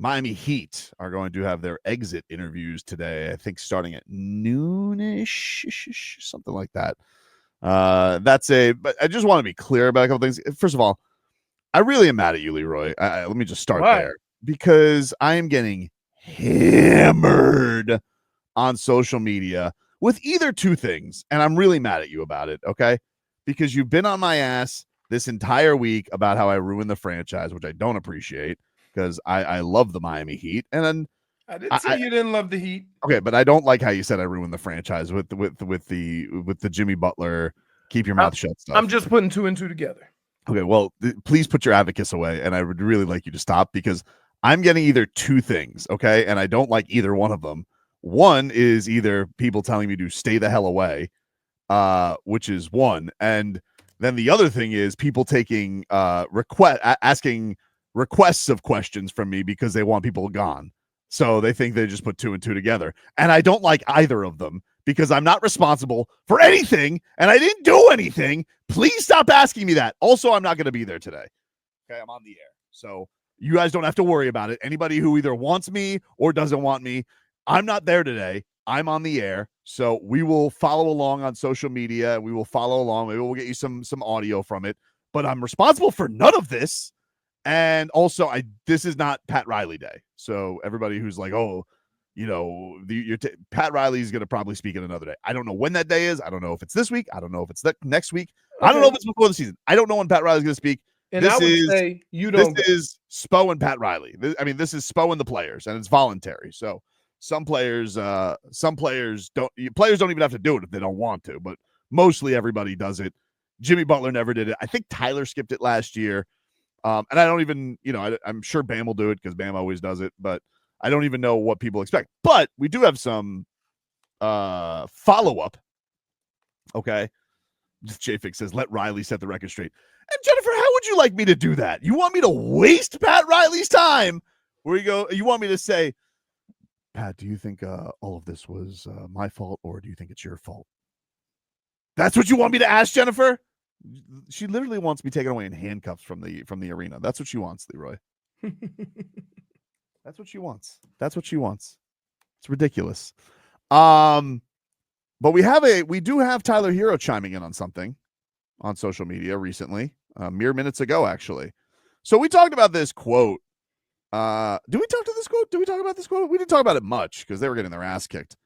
Miami Heat are going to have their exit interviews today, I think starting at noonish, something like that. But I just want to be clear about a couple things. First of all, I really am mad at you, Leroy. Let me just start there because I am getting hammered on social media with either two things, and I'm really mad at you about it, okay? Because you've been on my ass this entire week about how I ruined the franchise, which I don't appreciate because I love the Miami Heat. And then I didn't say you didn't love the Heat. Okay, but I don't like how you said I ruined the franchise with the Jimmy Butler keep your mouth shut stuff. I'm just putting two and two together. Okay, well, please put your advocates away, and I would really like you to stop because I'm getting either two things, okay, and I don't like either one of them. One is either people telling me to stay the hell away, which is one, and then the other thing is people taking asking requests of questions from me because they want people gone. So they think they just put two and two together. And I don't like either of them because I'm not responsible for anything and I didn't do anything. Please stop asking me that. Also, I'm not going to be there today. Okay, I'm on the air. So you guys don't have to worry about it. Anybody who either wants me or doesn't want me, I'm not there today. I'm on the air. So we will follow along on social media. We will follow along. Maybe we'll get you some audio from it. But I'm responsible for none of this. And also, this is not Pat Riley Day. So everybody who's like, oh, Pat Riley is going to probably speak in another day. I don't know when that day is. I don't know if it's this week. I don't know if it's next week. Okay. I don't know if it's before the season. I don't know when Pat Riley's going to speak. And I would say you don't. This is Spo and Pat Riley. This is Spo and the players, and it's voluntary. So some players don't even have to do it if they don't want to, but mostly everybody does it. Jimmy Butler never did it. I think Tyler skipped it last year. And I don't even, I'm sure Bam will do it because Bam always does it, but I don't even know what people expect. But we do have some follow-up. Okay. J-Fix says, let Riley set the record straight. And Jennifer, how would you like me to do that? You want me to waste Pat Riley's time? Where you go? You want me to say, Pat, do you think all of this was my fault or do you think it's your fault? That's what you want me to ask, Jennifer? She literally wants me taken away in handcuffs from the arena. That's what she wants, Leroy. That's what she wants. It's ridiculous. But we do have Tyler Herro chiming in on something on social media recently, mere minutes ago, actually. So we talked about this quote. Did we talk about this quote? We didn't talk about it much because they were getting their ass kicked.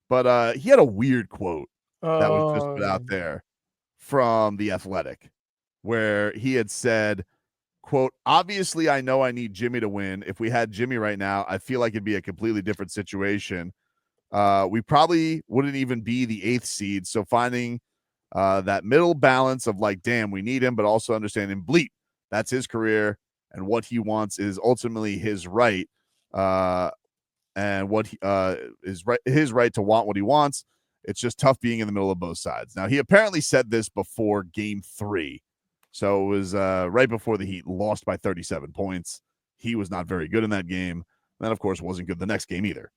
But he had a weird quote that was just put out there from The Athletic, where he had said, quote, obviously I know I need Jimmy to win. If we had Jimmy right now, I feel like it'd be a completely different situation. We probably wouldn't even be the 8th seed. So finding that middle balance of like, damn, we need him, but also understanding bleep, that's his career and what he wants is ultimately his right. And what is right, his right to want what he wants. It's just tough being in the middle of both sides. Now, he apparently said this before Game 3. So it was right before the Heat lost by 37 points. He was not very good in that game. And then, of course, wasn't good the next game either.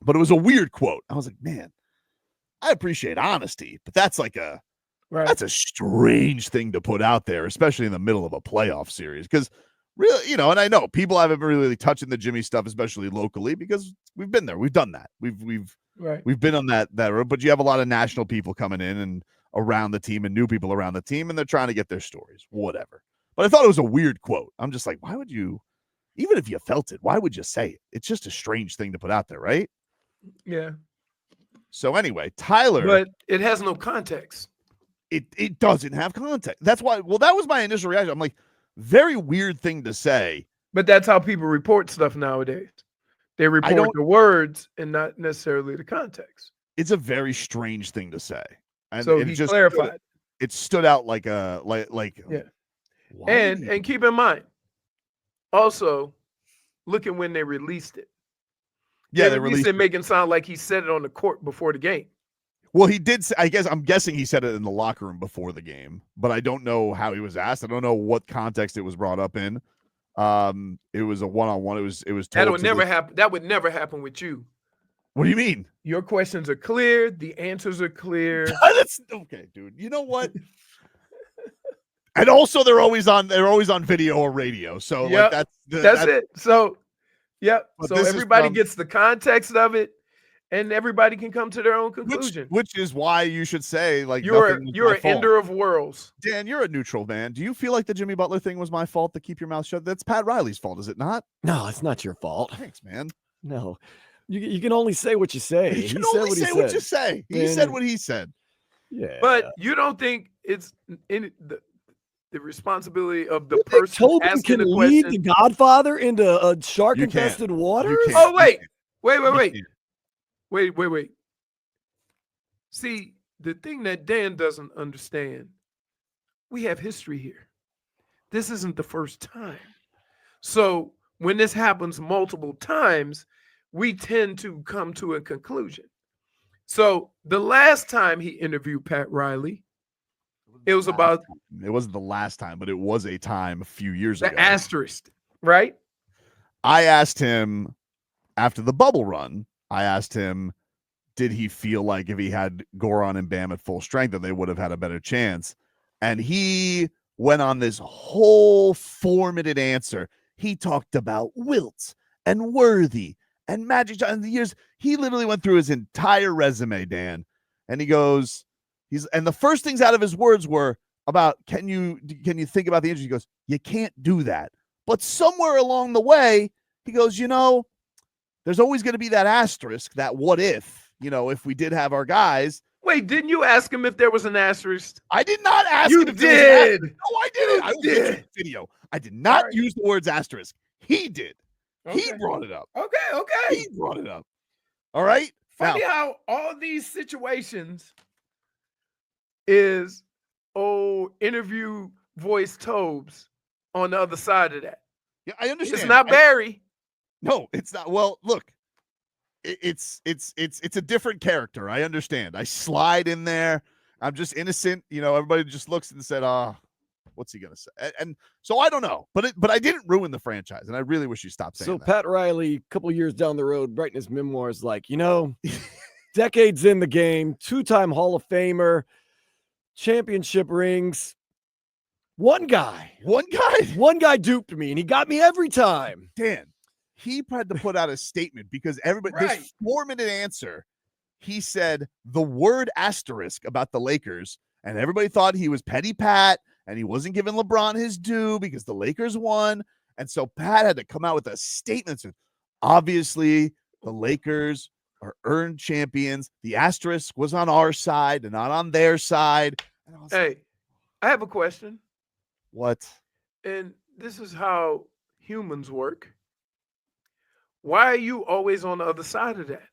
But it was a weird quote. I was like, man, I appreciate honesty, but that's like that's a strange thing to put out there, especially in the middle of a playoff series. Because really, and I know people haven't been really touching the Jimmy stuff, especially locally, because we've been there. We've done that. We've been on that road, but you have a lot of national people coming in and around the team and new people around the team, and they're trying to get their stories, whatever. But I thought it was a weird quote. I'm just like, why would you, even if you felt it, why would you say it? It's just a strange thing to put out there, right? Yeah. So anyway, Tyler. But it has no context. It doesn't have context. That's why, that was my initial reaction. I'm like, very weird thing to say. But that's how people report stuff nowadays. They report the words and not necessarily the context. It's a very strange thing to say. And so he clarified. It stood out like yeah. And keep in mind, also, look at when they released it. Yeah, they released it, making it sound like he said it on the court before the game. Well, he did. I'm guessing he said it in the locker room before the game, but I don't know how he was asked. I don't know what context it was brought up in. It was a one-on-one. It was. That would never happen. That would never happen with you. What do you mean? Your questions are clear. The answers are clear. That's okay, dude. You know what? And also, they're always on video or radio. So that's it. So Yep. But So this is everybody from- gets the context of it, and everybody can come to their own conclusion. which is why you should say like You're nothing was you're my an fault. ender of worlds. Dan, you're a neutral man. Do you feel like the Jimmy Butler thing was my fault to keep your mouth shut? That's Pat Riley's fault, is it not? No, it's not your fault. Thanks, man. No, you can only say what you say. You can only say what you say. He said what he said. Yeah, But you don't think it's in the responsibility of the you think person Tobin asking can the lead question? the Godfather into a shark-infested You waters? can't. Oh, wait. You can't. Wait. See, the thing that Dan doesn't understand, we have history here. This isn't the first time. So when this happens multiple times, we tend to come to a conclusion. So the last time he interviewed Pat Riley, it was about It wasn't the last time, but it was a time a few years the ago. asterisk, right? I asked him after the bubble run, I asked him, did he feel like if he had Goran and Bam at full strength that they would have had a better chance? And he went on this whole formative answer. He talked about Wilt and Worthy and Magic Johnson. The years he literally went through his entire resume, Dan, and he goes, and the first things out of his words were about can you think about the injury? He goes, you can't do that. But somewhere along the way, he goes, there's always going to be that asterisk, that what if we did have our guys. Wait, didn't you ask him if there was an asterisk? I did not ask You him if there was an did. asterisk. No, I didn't. I will get you the video. I did not use the words asterisk. He did. Okay. He brought it up. Okay. He brought it up. All right. Funny how all these situations is interview voice Tobes on the other side of that. Yeah, I understand. It's not Barry. No, it's not. Well, look, it's a different character. I understand. I slide in there. I'm just innocent. Everybody just looks and said, what's he gonna say? And so I don't know. But I didn't ruin the franchise, and I really wish you stopped saying that. Pat Riley, a couple years down the road, writing his memoirs, like, decades in the game, 2-time Hall of Famer, championship rings. One guy duped me, and he got me every time. Dan, he had to put out a statement because everybody, this 4-minute answer, he said the word asterisk about the Lakers, and everybody thought he was petty Pat, and he wasn't giving LeBron his due because the Lakers won. And so Pat had to come out with a statement. So obviously, the Lakers are earned champions. The asterisk was on our side and not on their side. Hey, I have a question. What? And this is how humans work. Why are you always on the other side of that?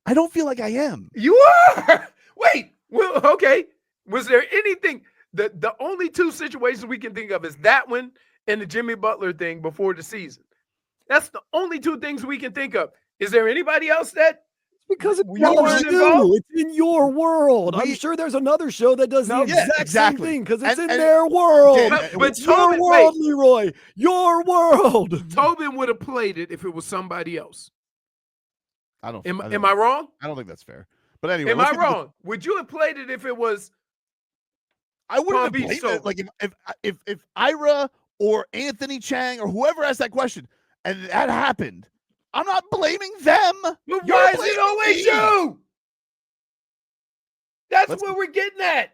I don't feel like I am. You are. Wait. Well, okay. Was there anything? The only two situations we can think of is that one and the Jimmy Butler thing before the season. That's the only two things we can think of. Is there anybody else that? Because it's You weren't involved? It's in your world. I'm sure there's another show that does the exact same thing because it's in their world. But it's your world, Leroy. Your world. Tobin would have played it if it was somebody else. I don't. Am I wrong? I don't think that's fair. But anyway, am I wrong? Would you have played it if it was? I wouldn't have blamed it. Like if Ira or Anthony Chang or whoever asked that question and that happened, I'm not blaming them. But why is it always you? That's what we're getting at.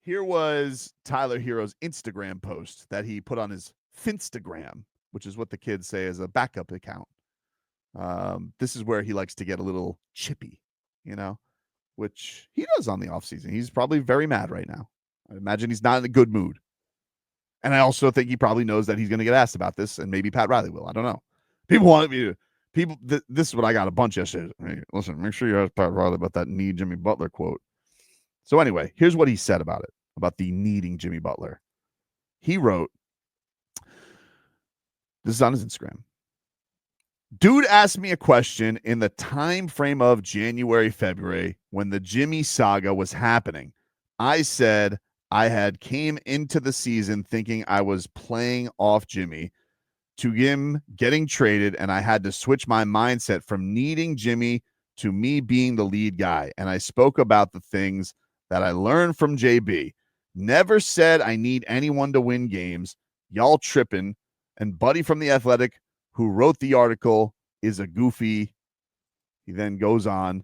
Here was Tyler Herro's Instagram post that he put on his Finstagram, which is what the kids say is a backup account. This is where he likes to get a little chippy, which he does on the offseason. He's probably very mad right now. I imagine he's not in a good mood. And I also think he probably knows that he's going to get asked about this, and maybe Pat Riley will. I don't know. People wanted me to. This is what I got a bunch yesterday. Hey, listen, make sure you ask Pat Riley about that need Jimmy Butler quote. So anyway, here's what he said about it, about the needing Jimmy Butler. He wrote, this is on his Instagram. Dude asked me a question in the time frame of January, February, when the Jimmy saga was happening. I said I had came into the season thinking I was playing off Jimmy to him getting traded, and I had to switch my mindset from needing Jimmy to me being the lead guy. And I spoke about the things that I learned from JB. Never said I need anyone to win games. Y'all tripping. And Buddy from The Athletic who wrote the article, is a goofy. He then goes on.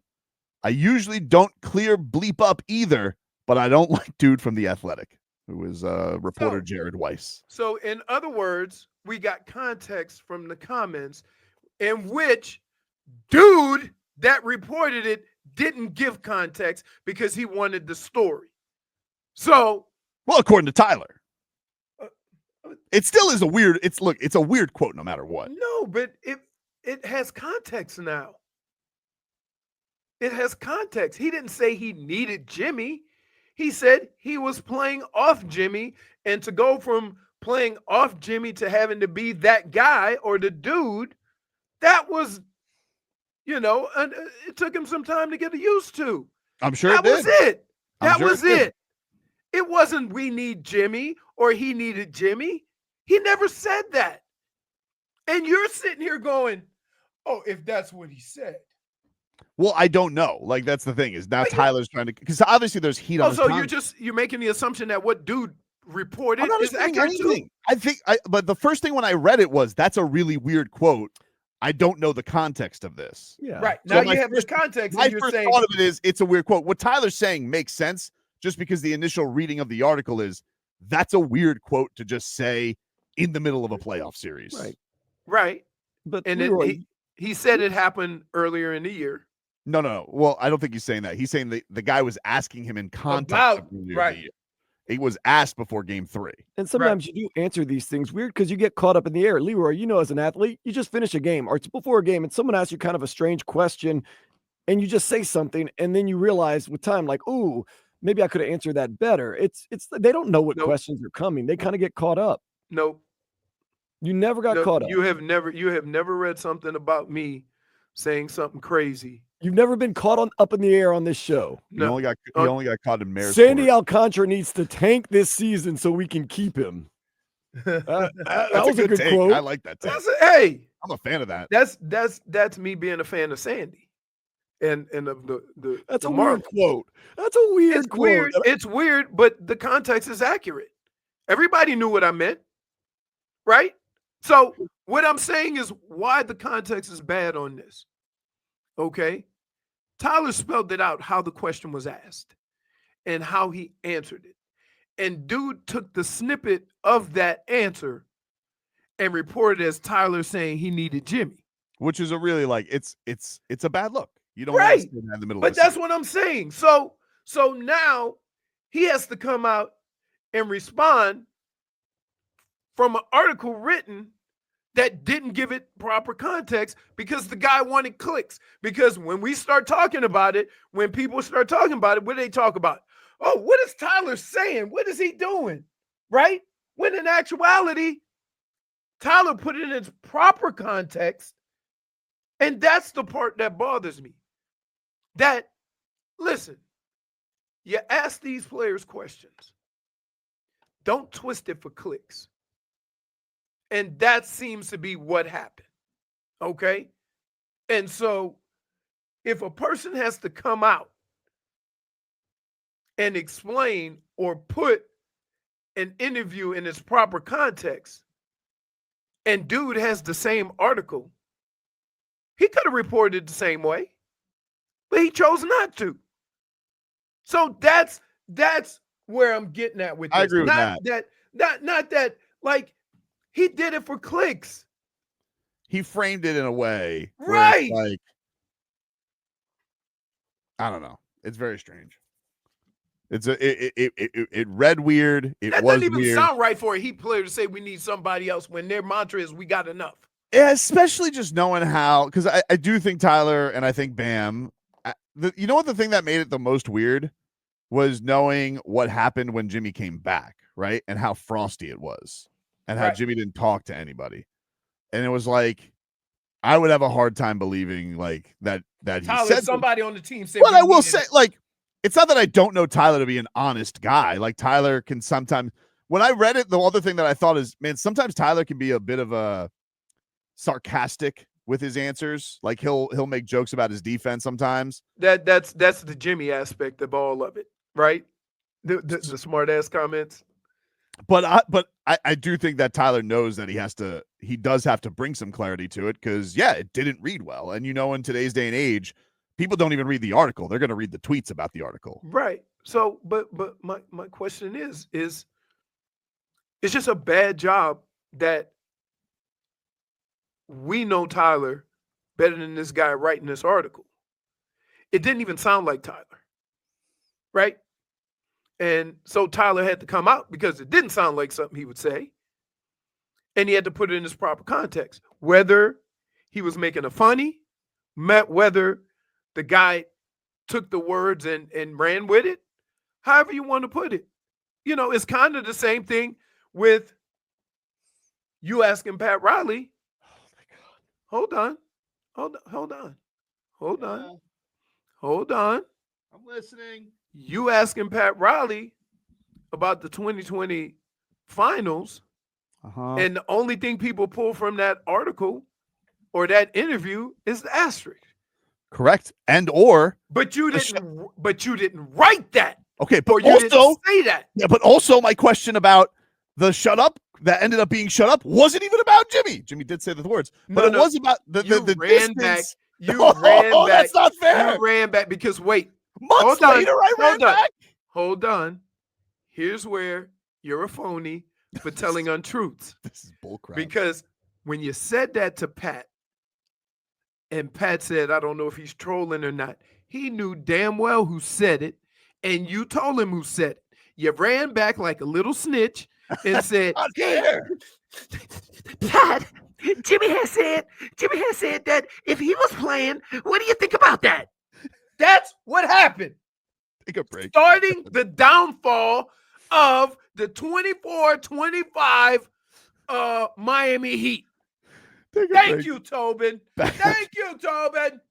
I usually don't clear bleep up either, but I don't like dude from The Athletic, who is reporter Jared Weiss. So in other words, we got context from the comments in which dude that reported it didn't give context because he wanted the story. So, well, according to Tyler, it still is a weird. It's a weird quote no matter what. No, but it has context now. It has context. He didn't say he needed Jimmy. He said he was playing off Jimmy, and to go from playing off Jimmy to having to be that guy or the dude, that was, it took him some time to get used to. I'm sure that was it. That was it. It wasn't we need Jimmy or he needed Jimmy. He never said that. And you're sitting here going, oh, if that's what he said. Well, I don't know. Like, that's the thing is now Tyler's trying to, because obviously there's heat on. So you're making the assumption that what dude reported is accurate too. I think but the first thing when I read it was that's a really weird quote. I don't know the context of this. Yeah. Right. So now you have the context. My and you're first saying, thought of it is it's a weird quote. What Tyler's saying makes sense just because the initial reading of the article is that's a weird quote to just say in the middle of a playoff series. Right. But and he said it happened earlier in the year. No. Well, I don't think he's saying that. He's saying the guy was asking him in context. Right. It was asked before game 3. And sometimes you do answer these things weird because you get caught up in the air. Leroy, as an athlete, you just finish a game or it's before a game and someone asks you kind of a strange question and you just say something and then you realize with time, like, ooh, maybe I could have answered that better. It's they don't know what questions are coming. They kind of get caught up. Nope. You never got caught up. You have never read something about me saying something crazy. You've never been caught up in the air on this show. No. He only got caught in Mayor's Sandy Court. Alcantara needs to tank this season so we can keep him. That was a good take. quote. I like that take. Hey, I'm a fan of that. That's me being a fan of Sandy. And of the that's the a weird quote. That's a weird quote. Weird. It's weird, but the context is accurate. Everybody knew what I meant, right? So what I'm saying is why the context is bad on this. Okay. Tyler spelled it out how the question was asked and how he answered it. And dude took the snippet of that answer and reported as Tyler saying he needed Jimmy. Which is a really it's a bad look. You don't right. want to in the middle but of that's what I'm saying. So now he has to come out and respond from an article written that didn't give it proper context because the guy wanted clicks. Because when we start talking about it, when people start talking about it, what do they talk about? Oh, what is Tyler saying? What is he doing? Right? When in actuality, Tyler put it in its proper context. And that's the part that bothers me. That, listen, you ask these players questions. Don't twist it for clicks. And that seems to be what happened. Okay? And so if a person has to come out and explain or put an interview in its proper context, and dude has the same article, he could have reported the same way, but he chose not to. So that's where I'm getting at with this. I agree with that. Not that, like, he did it for clicks. He framed it in a way right? Like, I don't know. It's very strange. It read weird. That doesn't even sound right for a Heat player to say we need somebody else when their mantra is we got enough. Yeah, especially just knowing how, because I do think Tyler and I think Bam. You know what the thing that made it the most weird was knowing what happened when Jimmy came back, right, and how frosty it was. And how Jimmy didn't talk to anybody. And it was like, I would have a hard time believing like that he Tyler, said somebody on the team said. But I will say, like, it's not that I don't know Tyler to be an honest guy. Like, Tyler can sometimes, when I read it, the other thing that I thought is, man, sometimes Tyler can be a bit of a sarcastic with his answers. Like he'll make jokes about his defense sometimes. That's the Jimmy aspect of all of it, right? The smart ass comments. But I do think that Tyler knows that he does have to bring some clarity to it because, yeah, it didn't read well. And, in today's day and age, people don't even read the article. They're going to read the tweets about the article. Right. So, but my question is it's just a bad job that we know Tyler better than this guy writing this article. It didn't even sound like Tyler. Right? And so Tyler had to come out because it didn't sound like something he would say. And he had to put it in his proper context. Whether he was making a funny, whether the guy took the words and ran with it, however you want to put it. It's kind of the same thing with you asking Pat Riley. Oh my God. Hold on. I'm listening. You asking Pat Riley about the 2020 finals, and the only thing people pull from that article or that interview is the asterisk. Correct. But you didn't write that. Okay, or but you also didn't say that. Yeah, but also my question about the shut up that ended up being shut up wasn't even about Jimmy. Jimmy did say the words, but it was about the ran distance. back. You ran back. That's not fair. You ran back because wait. Months later, I ran back. Hold on. Here's where you're a phony for telling untruths. This is bullcrap. Because when you said that to Pat, and Pat said, I don't know if he's trolling or not, he knew damn well who said it, and you told him who said it. You ran back like a little snitch and said, hey, Pat, Jimmy has said that if he was playing, what do you think about that? That's what happened. Take a break. Starting the downfall of the 24-25 Miami Heat. Thank you, Tobin. Thank you, Tobin.